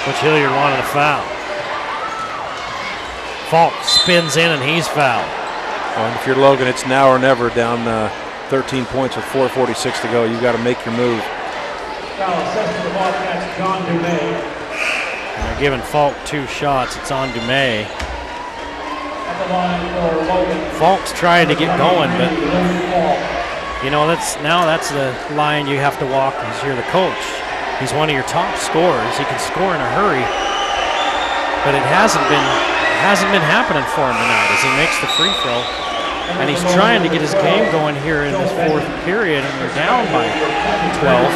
Coach Hilliard wanted a foul. Falk spins in and he's fouled. Well, and if you're Logan, it's now or never, down 13 points with 4:46 to go. You got to make your move. Foul assessed to the Bobcats, John Dumais. And they're giving Falk 2 shots. It's on Dumais. At the line for Logan. Falk's trying to get going, but you know that's the line you have to walk as you're the coach. He's one of your top scorers. He can score in a hurry, but it hasn't been happening for him tonight as he makes the free throw. And he's trying to get his game going here in this 4th period, and they're down by 12.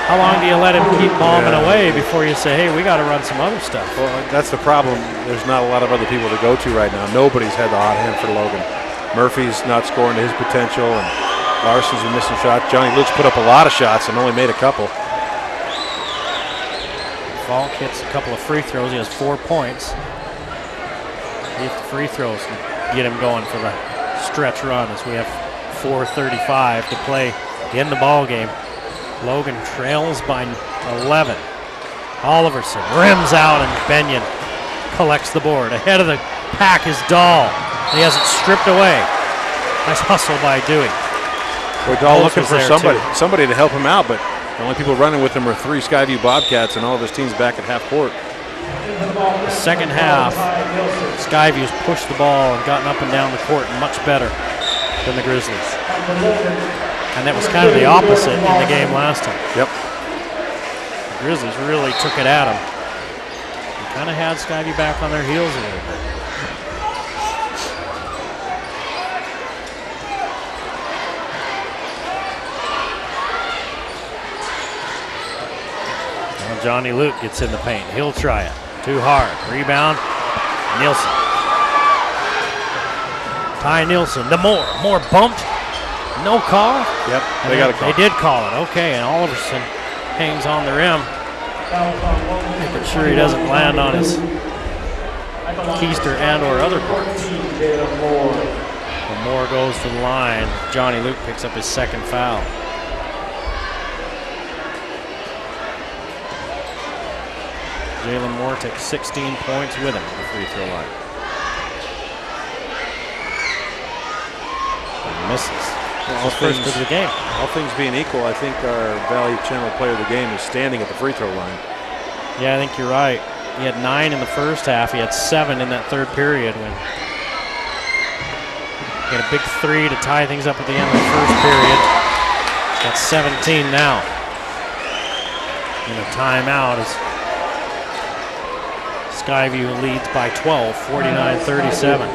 How long do you let him keep bombing away before you say, hey, we got to run some other stuff? Well, that's the problem. There's not a lot of other people to go to right now. Nobody's had the hot hand for Logan. Murphy's not scoring to his potential, and Larson's been missing shots. Johnny Luke's put up a lot of shots and only made a couple. Falk hits a couple of free throws. He has 4 points. See if the free throws can get him going for the stretch run as we have 4:35 to play in the ball game. Logan trails by 11. Oliverson rims out and Benyon collects the board. Ahead of the pack is Dahl. He has it stripped away. Nice hustle by Dewey. We're Dahl looking for somebody to help him out, but the only people running with him are 3 Skyview Bobcats and all of his teams back at half court. The second half, Skyview's pushed the ball and gotten up and down the court much better than the Grizzlies. And that was kind of the opposite in the game last time. Yep. The Grizzlies really took it at them. And kind of had Skyview back on their heels a little bit. Johnny Luke gets in the paint. He'll try it. Too hard. Rebound. Nielsen. Ty Nielsen. The Moore bumped. No call. Yep, they got a call. They did call it. Okay, and Oliverson hangs on the rim. Making sure he doesn't land on his keister and or other parts. Moore goes to the line. Johnny Luke picks up his 2nd foul. Jalen Moore takes 16 points with him at the free throw line. And misses. Well, first of the game. All things being equal, I think our Valley Channel player of the game is standing at the free throw line. Yeah, I think you're right. He had 9 in the first half. He had 7 in that 3rd period when he had a big 3 to tie things up at the end of the 1st period. He's got 17 now. And a timeout as Skyview leads by 12, 49-37.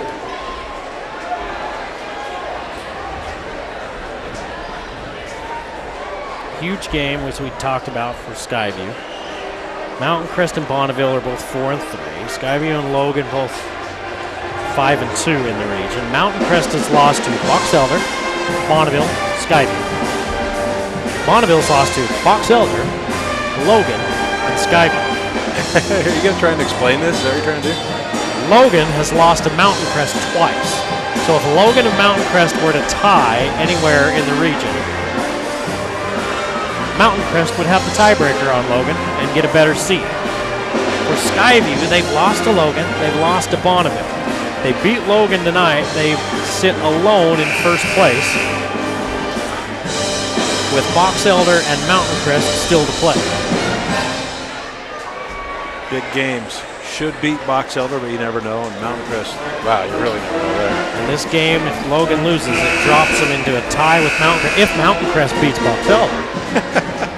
Huge game, which we talked about for Skyview. Mountain Crest and Bonneville are both 4 and 3. Skyview and Logan both 5 and 2 in the region. Mountain Crest has lost to Box Elder, Bonneville, Skyview. Bonneville's lost to Box Elder, Logan, and Skyview. Are you going to try and explain this? Is that what you're trying to do? Logan has lost to Mountain Crest twice. So if Logan and Mountain Crest were to tie anywhere in the region, Mountain Crest would have the tiebreaker on Logan and get a better seat. For Skyview, they've lost to Logan, they've lost to Bonneville. They beat Logan tonight. They sit alone in 1st place with Box Elder and Mountain Crest still to play. Big games. Should beat Box Elder, but you never know. And Mountain Crest, wow, you really never know there. In this game, if Logan loses, it drops him into a tie with Mountain Crest. If Mountain Crest beats Box Elder,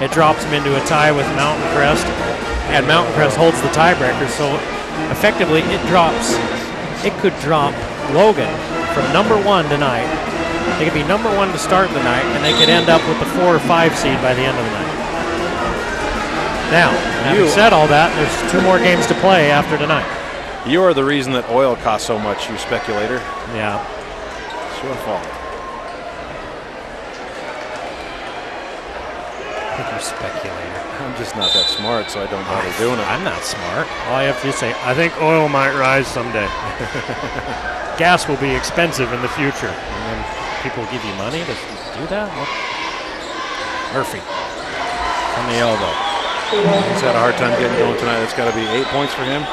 it drops him into a tie with Mountain Crest, and Mountain Crest holds the tiebreaker. So effectively, it could drop Logan from #1 tonight. They could be #1 to start the night, and they could end up with the 4 or 5 seed by the end of the night. Now, having said all that, there's 2 more games to play after tonight. You are the reason that oil costs so much, you speculator. Yeah. It's your fault. I think you're a speculator. I'm just not that smart, so I don't bother doing it. I'm not smart. All I have to say, I think oil might rise someday. Gas will be expensive in the future. And then people give you money to do that? What? Murphy on the elbow. He's had a hard time getting going tonight. It's got to be 8 points for him.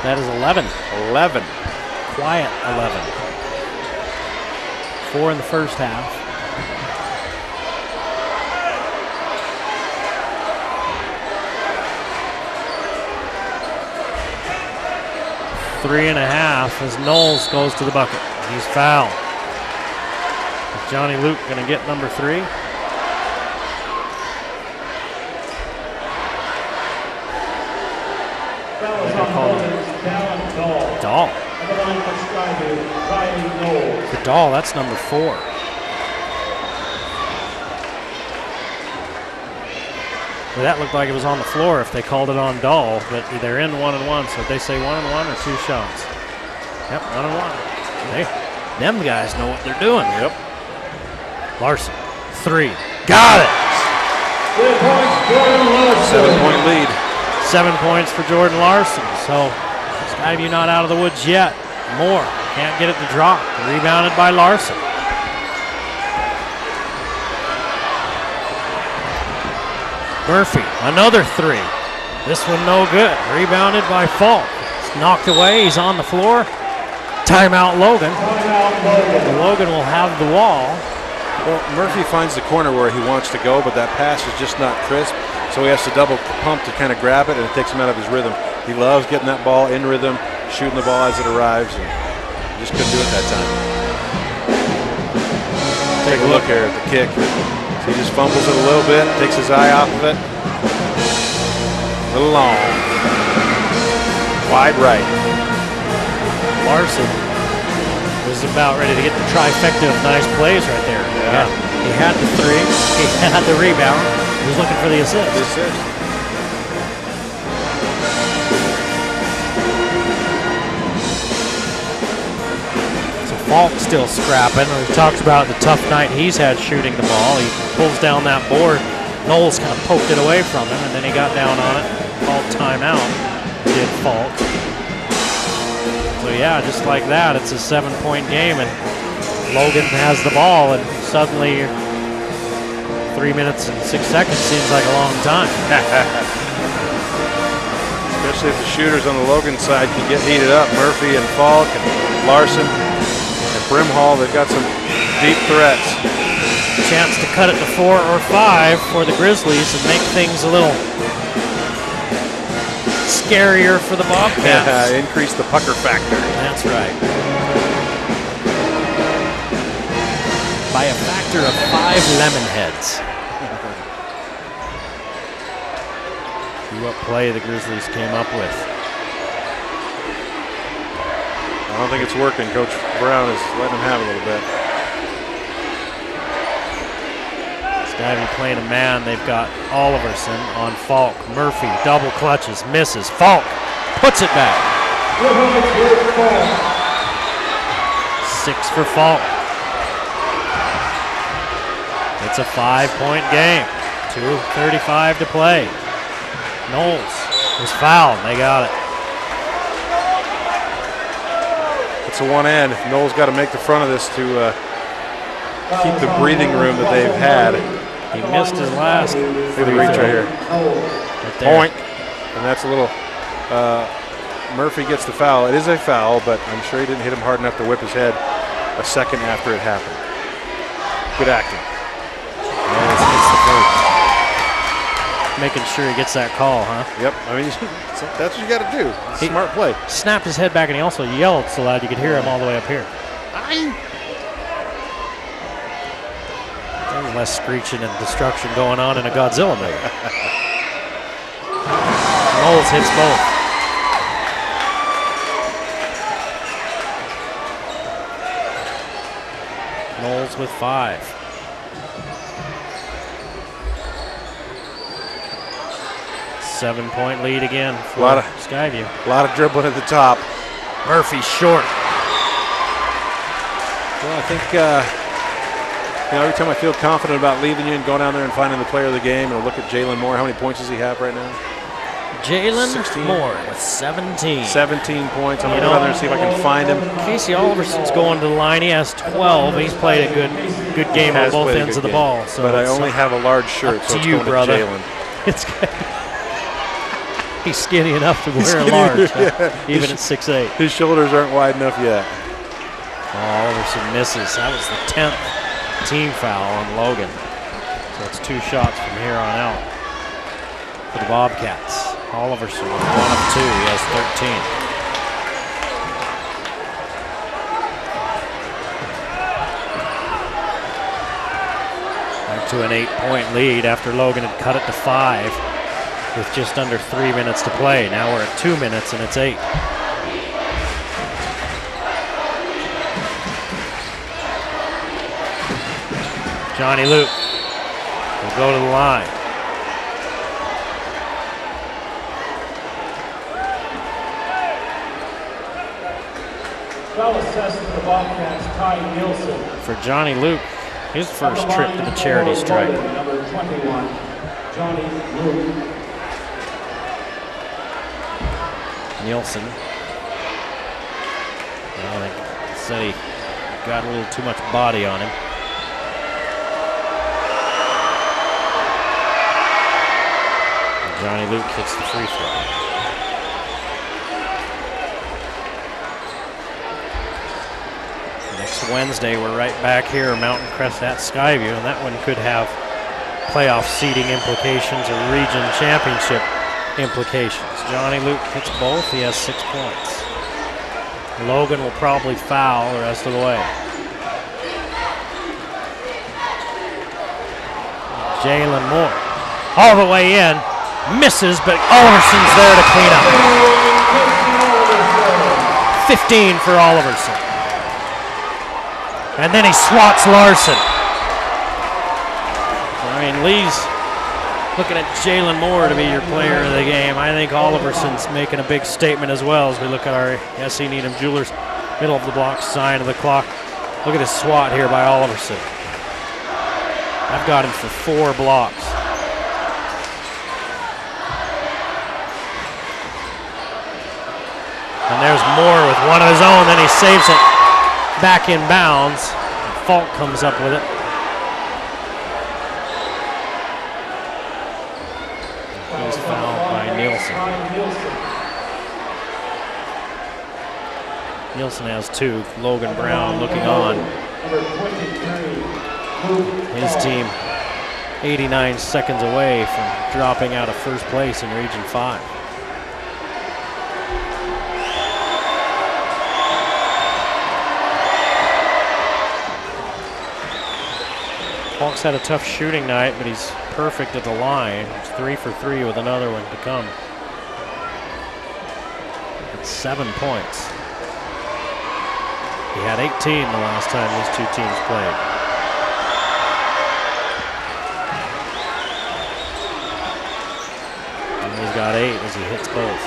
That is 11. 11. Quiet 11. 4 in the first half. Three and a half as Knowles goes to the bucket. He's fouled. Is Johnny Luke going to get number 3? Dahl. The Dahl, that's number 4. Well, that looked like it was on the floor if they called it on Dahl, but they're in 1-1, so they say 1-1 or 2 shots. Yep, 1-1. Them guys know what they're doing. Yep. Larson, 3. Got it! 7-point lead. 7 points for Jordan Larson. So Skyview not out of the woods yet. Moore can't get it to drop. Rebounded by Larson. Murphy, another 3. This one no good. Rebounded by Falk. It's knocked away. He's on the floor. Timeout Logan. Logan will have the wall. Well, Murphy finds the corner where he wants to go, but that pass is just not crisp. So he has to double pump to kind of grab it, and it takes him out of his rhythm. He loves getting that ball in rhythm, shooting the ball as it arrives, and just couldn't do it that time. Take a look here at the kick. So he just fumbles it a little bit, takes his eye off of it. A little long. Wide right. Larson was about ready to get the trifecta of nice plays right there. Yeah. He had the 3, he had the rebound, he was looking for the assist. So Falk still scrapping. He talks about the tough night he's had shooting the ball. He pulls down that board. Knowles kind of poked it away from him, and then he got down on it, called timeout, did Falk. So yeah, just like that, it's a 7-point game, and Logan has the ball, and suddenly 3 minutes and 6 seconds seems like a long time. Especially if the shooters on the Logan side can get heated up. Murphy and Falk and Larson and Brimhall, they've got some deep threats. Chance to cut it to 4 or 5 for the Grizzlies and make things a little scarier for the Bobcats. Yeah, increase the pucker factor. That's right. By a factor of 5 lemon heads. See what play the Grizzlies came up with. I don't think it's working. Coach Brown is letting him have a little bit. Skyview playing a man. They've got Oliverson on Falk. Murphy double clutches, misses. Falk puts it back. 6 for Falk. It's a 5-point game. 2:35 to play. Knowles was fouled. They got it. It's a one end. Knowles got to make the front of this to keep the breathing room that they've had. He missed his last. Look at the reach right here. Right there. Point. And that's a little. Murphy gets the foul. It is a foul, but I'm sure he didn't hit him hard enough to whip his head a second after it happened. Good acting. Yeah, it's the first. Making sure he gets that call, huh? Yep. I mean, that's what you got to do. It's a smart play. Snapped his head back, and he also yelled so loud you could hear him all the way up here. There's less screeching and destruction going on in a Godzilla movie. Knowles hits both. Knowles with 5. Seven-point lead again for Skyview. A lot of dribbling at the top. Murphy short. Well, I think every time I feel confident about leaving you and going down there and finding the player of the game, and look at Jalen Moore. How many points does he have right now? Jalen 16. Moore with 17. 17 points. I'm going to go down there and see if I can find him. Casey Oliverson's going to the line. He has 12. He's played a good game on both ends of the ball. So but I only have a large shirt, up so to it's you, going brother. to Jalen. It's he's skinny enough to wear a large, even at 6'8". His shoulders aren't wide enough yet. Oliverson misses. That was the 10th team foul on Logan. So it's 2 shots from here on out for the Bobcats. Oliverson with 1 of 2. He has 13. Back to an 8-point lead after Logan had cut it to 5 with just under 3 minutes to play. Now we're at 2 minutes and it's 8. Johnny Luke will go to the line. Foul assessed for the Bobcats, Ty Nielsen. For Johnny Luke, his first trip to the charity stripe. Number 21, Johnny Luke. Nielsen. Well, they said he got a little too much body on him. Johnny Luke hits the free throw. Next Wednesday, we're right back here, Mountain Crest at Skyview, and that one could have playoff seeding implications or region championship implications. Johnny Luke hits both. He has 6 points. Logan will probably foul the rest of the way. Jalen Moore all the way in. Misses, but Oliverson's there to clean up. 15 for Oliverson. And then he swats Larson. I mean, Lee's looking at Jalen Moore to be your player of the game. I think Oliverson's making a big statement as well as we look at our SC Needham Jewelers middle of the block sign of the clock. Look at his swat here by Oliverson. I've got him for 4 blocks. And there's Moore with one of his own, then he saves it back in bounds. Falk comes up with it. He's fouled by Nielsen. Nielsen has 2. Logan Brown looking on. His team 89 seconds away from dropping out of first place in Region 5. Falk's had a tough shooting night, but he's perfect at the line. He's 3 for 3 with another one to come. It's 7 points. He had 18 the last time these 2 teams played. And he's got 8 as he hits both.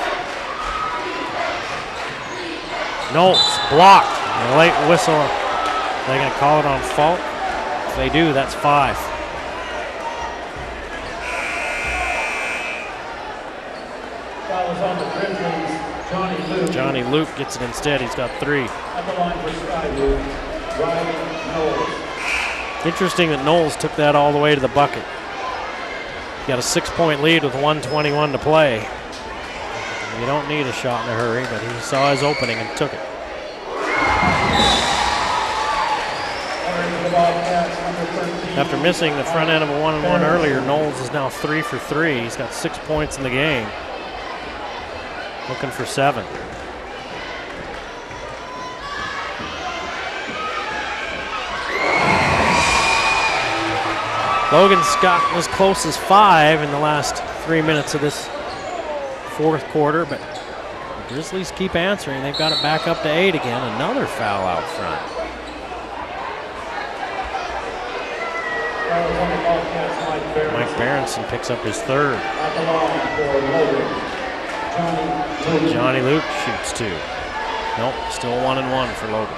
Knowles blocked. A late whistle. They're going to call it on Falk. If they do, that's 5. Foul is on the Grizzlies, Johnny Luke. Johnny Luke gets it instead. He's got 3. At the line for Skyview, Ryan Knowles. Interesting that Knowles took that all the way to the bucket. He got a 6-point lead with 1:21 to play. You don't need a shot in a hurry, but he saw his opening and took it. After missing the front end of a 1-and-1 earlier, Knowles is now 3 for 3. He's got 6 points in the game. Looking for 7. Logan Scott was close as 5 in the last 3 minutes of this 4th quarter, but the Grizzlies keep answering. They've got it back up to 8 again. Another foul out front. Mike Berenson picks up his 3rd. Johnny Luke shoots 2. Nope, still 1-and-1 for Logan.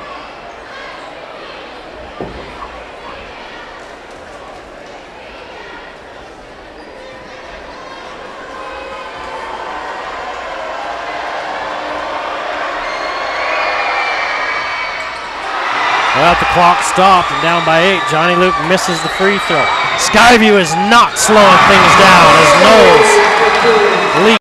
Well, the clock stopped and down by 8. Johnny Luke misses the free throw. Skyview is not slowing things down as Knowles